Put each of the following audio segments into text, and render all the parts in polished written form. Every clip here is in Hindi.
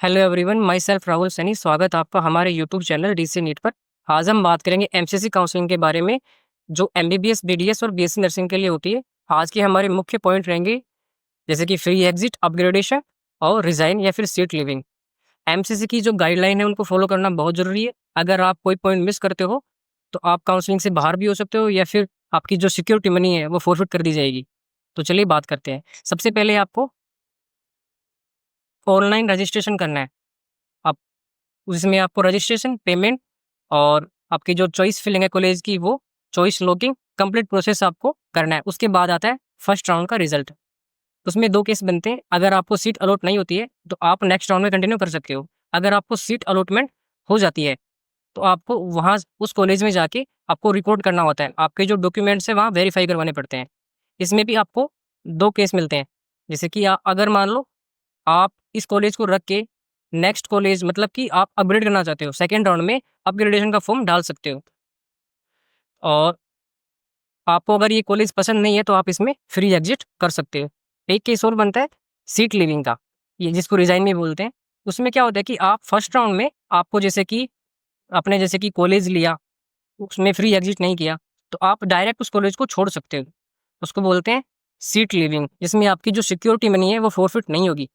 Hello everyone, my self Rahul Saini. स्वागत है आपका हमारे यूट्यूब चैनल डीसी नीट पर। आज हम बात करेंगे एमसीसी काउंसलिंग के बारे में, जो एमबीबीएस, बीडीएस और बीएससी नर्सिंग के लिए होती है। आज के हमारे मुख्य पॉइंट रहेंगे जैसे कि फ्री एग्जिट, अपग्रेडेशन और रिजाइन या फिर सीट लिविंग। एमसीसी की जो गाइडलाइन है उनको फॉलो करना बहुत ज़रूरी है। अगर आप कोई पॉइंट मिस करते हो तो आप काउंसलिंग से बाहर भी हो सकते हो या फिर आपकी जो सिक्योरिटी मनी है वो फोरफिट कर दी जाएगी। तो चलिए बात करते हैं। सबसे पहले आपको ऑनलाइन रजिस्ट्रेशन करना है। आप उसमें आपको रजिस्ट्रेशन, पेमेंट और आपकी जो चॉइस फिलिंग है कॉलेज की, वो चॉइस लॉकिंग कंप्लीट प्रोसेस आपको करना है। उसके बाद आता है फर्स्ट राउंड का रिजल्ट। उसमें 2 केस बनते हैं। अगर आपको सीट अलॉट नहीं होती है तो आप नेक्स्ट राउंड में कंटिन्यू कर सकते हो। अगर आपको सीट अलॉटमेंट हो जाती है तो आपको वहाँ उस कॉलेज में जाके आपको रिपोर्ट करना होता है। आपके जो डॉक्यूमेंट्स हैं वहाँ वेरीफाई करवाने पड़ते हैं। इसमें भी आपको 2 केस मिलते हैं। जैसे कि अगर मान लो आप इस कॉलेज को रख के नेक्स्ट कॉलेज, मतलब कि आप अपग्रेड करना चाहते हो, सेकंड राउंड में अपग्रेडेशन का फॉर्म डाल सकते हो। और आपको अगर ये कॉलेज पसंद नहीं है तो आप इसमें फ्री एग्जिट कर सकते हो। एक केस और बनता है सीट लिविंग का, ये जिसको रिजाइन भी बोलते हैं। उसमें क्या होता है कि आप फर्स्ट राउंड में आपको जैसे कि आपने जैसे कि कॉलेज लिया, उसमें फ्री एग्जिट नहीं किया, तो आप डायरेक्ट उस कॉलेज को छोड़ सकते हो। उसको बोलते हैं सीट लिविंग, जिसमें आपकी जो सिक्योरिटी मनी है वो फोरफिट नहीं होगी।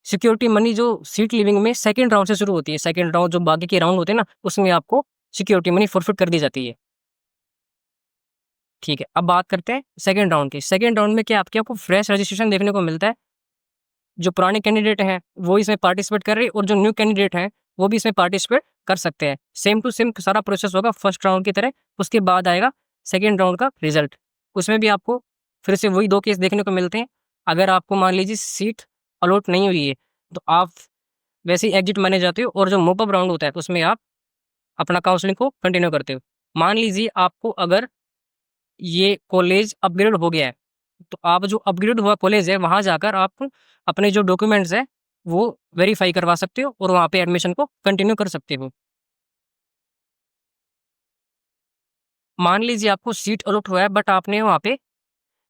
सिक्योरिटी मनी जो सीट लिविंग में सेकंड राउंड से शुरू होती है, सेकंड राउंड जो बाकी के राउंड होते हैं ना, उसमें आपको सिक्योरिटी मनी फोरफिट कर दी जाती है। ठीक है, अब बात करते हैं सेकंड राउंड की। सेकंड राउंड में क्या आपको फ्रेश रजिस्ट्रेशन देखने को मिलता है। जो पुराने कैंडिडेट हैं वो इसमें पार्टिसिपेट कर रहे हैं और जो न्यू कैंडिडेट हैं वो भी इसमें पार्टिसिपेट कर सकते हैं। सेम टू सेम सारा प्रोसेस होगा फर्स्ट राउंड की तरह। उसके बाद आएगा सेकेंड राउंड का रिजल्ट। उसमें भी आपको फिर से वही 2 केस देखने को मिलते हैं। अगर आपको मान लीजिए सीट अलॉट नहीं हुई है तो आप वैसे ही एग्जिट माने जाते हो, और जो मोपअप राउंड होता है उसमें आप अपना काउंसलिंग को कंटिन्यू करते हो। मान लीजिए आपको अगर ये कॉलेज अपग्रेड हो गया है तो आप जो अपग्रेड हुआ कॉलेज है वहाँ जाकर आप अपने जो डॉक्यूमेंट्स हैं वो वेरीफाई करवा सकते हो और वहाँ पे एडमिशन को कंटिन्यू कर सकते हो। मान लीजिए आपको सीट अलॉट हुआ है बट आपने वहाँ पे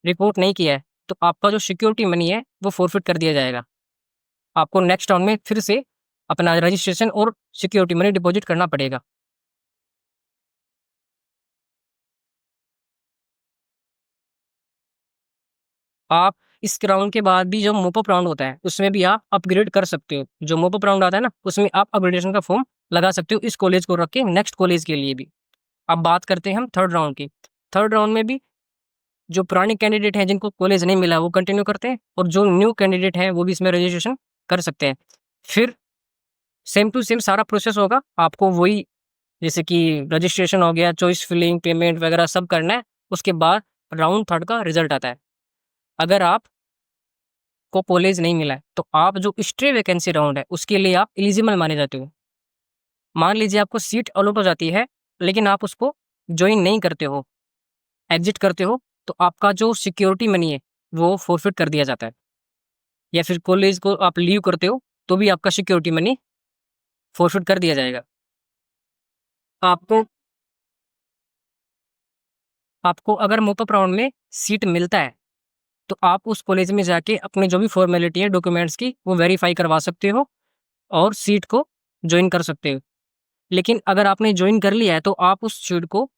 रिपोर्ट नहीं किया है, तो आपका जो सिक्योरिटी मनी है वो फोरफिट कर दिया जाएगा। आपको नेक्स्ट राउंड में फिर से अपना रजिस्ट्रेशन और सिक्योरिटी मनी डिपॉजिट करना पड़ेगा। आप इस राउंड के बाद भी जो मोपअप राउंड होता है उसमें भी आप अपग्रेड कर सकते हो। जो मोपअप राउंड आता है ना, उसमें आप अपग्रेडेशन का फॉर्म लगा सकते हो इस कॉलेज को रख के नेक्स्ट कॉलेज के लिए भी। अब बात करते हैं हम थर्ड राउंड की। थर्ड राउंड में भी जो पुराने कैंडिडेट हैं जिनको कॉलेज नहीं मिला वो कंटिन्यू करते हैं, और जो न्यू कैंडिडेट हैं वो भी इसमें रजिस्ट्रेशन कर सकते हैं। फिर सेम टू सेम सारा प्रोसेस होगा। आपको वही जैसे कि रजिस्ट्रेशन हो गया, चॉइस फिलिंग, पेमेंट वगैरह सब करना है। उसके बाद राउंड थर्ड का रिजल्ट आता है। अगर आप को कॉलेज नहीं मिला है तो आप जो स्ट्रे वैकेंसी राउंड है उसके लिए आप एलिजिबल माने जाते हो। मान लीजिए आपको सीट अलॉट हो जाती है लेकिन आप उसको ज्वाइन नहीं करते हो, एग्जिट करते हो, तो आपका जो सिक्योरिटी मनी है वो फोरफिट कर दिया जाता है। या फिर कॉलेज को आप लीव करते हो तो भी आपका सिक्योरिटी मनी फोरफिट कर दिया जाएगा। आपको आपको अगर मोपअप राउंड में सीट मिलता है तो आप उस कॉलेज में जाके अपने जो भी फॉर्मेलिटी है डॉक्यूमेंट्स की वो वेरीफाई करवा सकते हो और सीट को ज्वाइन कर सकते हो। लेकिन अगर आपने ज्वाइन कर लिया है तो आप उस सीट को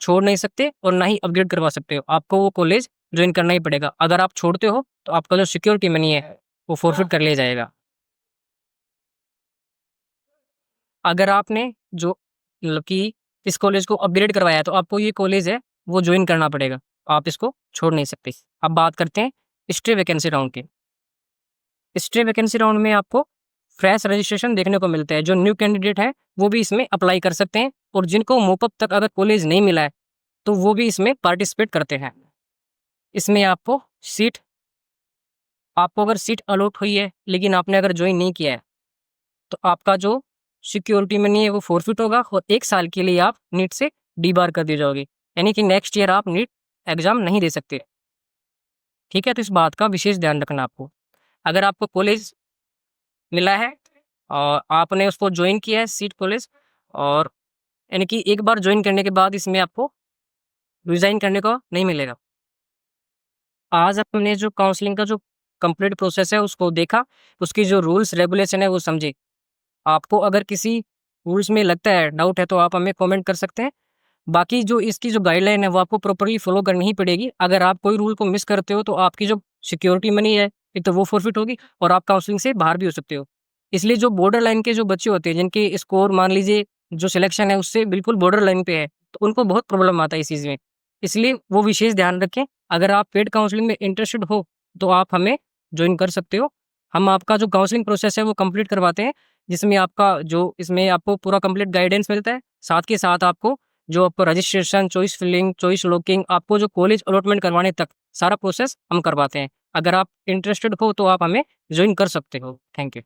छोड़ नहीं सकते और ना ही अपग्रेड करवा सकते हो। आपको वो कॉलेज ज्वाइन करना ही पड़ेगा। अगर आप छोड़ते हो तो आपका जो सिक्योरिटी मनी है वो फोरफिट कर लिया जाएगा। अगर आपने जो मतलब कि इस कॉलेज को अपग्रेड करवाया है तो आपको ये कॉलेज है वो ज्वाइन करना पड़ेगा। आप इसको छोड़ नहीं सकते। अब बात करते हैं स्टे वैकेंसी राउंड की। स्टे वैकेंसी राउंड में आपको फ्रेश रजिस्ट्रेशन देखने को मिलता है। जो न्यू कैंडिडेट है वो भी इसमें अप्लाई कर सकते हैं, और जिनको मोपअप तक अगर कॉलेज नहीं मिला है तो वो भी इसमें पार्टिसिपेट करते हैं। इसमें आपको अगर सीट अलॉट हुई है लेकिन आपने अगर ज्वाइन नहीं किया है तो आपका जो सिक्योरिटी मनी है वो फोरफिट होगा, और 1 साल के लिए आप नीट से डीबार कर दिए जाओगे। यानी कि नेक्स्ट ईयर आप नीट एग्जाम नहीं दे सकते। ठीक है, तो इस बात का विशेष ध्यान रखना आपको। अगर आपको कॉलेज मिला है और आपने उसको ज्वाइन किया है सीट कॉलेज, और यानी कि एक बार ज्वाइन करने के बाद इसमें आपको रिजाइन करने को नहीं मिलेगा। आज हमने जो काउंसलिंग का जो कंप्लीट प्रोसेस है उसको देखा, उसकी जो रूल्स रेगुलेशन है वो समझे। आपको अगर किसी रूल्स में लगता है, डाउट है, तो आप हमें कमेंट कर सकते हैं। बाकी जो इसकी जो गाइडलाइन है वो आपको प्रॉपर्ली फॉलो करनी ही पड़ेगी। अगर आप कोई रूल को मिस करते हो तो आपकी जो सिक्योरिटी मनी है, एक तो वो फॉरफिट होगी और आप काउंसलिंग से बाहर भी हो सकते हो। इसलिए जो बॉर्डर लाइन के जो बच्चे होते हैं जिनके स्कोर मान लीजिए जो सिलेक्शन है उससे बिल्कुल बॉर्डर लाइन पे है, तो उनको बहुत प्रॉब्लम आता है इस चीज़ में। इसलिए वो विशेष ध्यान रखें। अगर आप पेड काउंसलिंग में इंटरेस्टेड हो तो आप हमें जॉइन कर सकते हो। हम आपका जो काउंसलिंग प्रोसेस है वो कंप्लीट करवाते हैं, जिसमें आपका जो इसमें आपको पूरा कंप्लीट गाइडेंस मिलता है। साथ के साथ आपको जो आपको registration, choice filling, choice locking, आपको जो कॉलेज अलॉटमेंट करवाने तक सारा प्रोसेस हम करवाते हैं। अगर आप इंटरेस्टेड हो तो आप हमें जॉइन कर सकते हो। Thank you.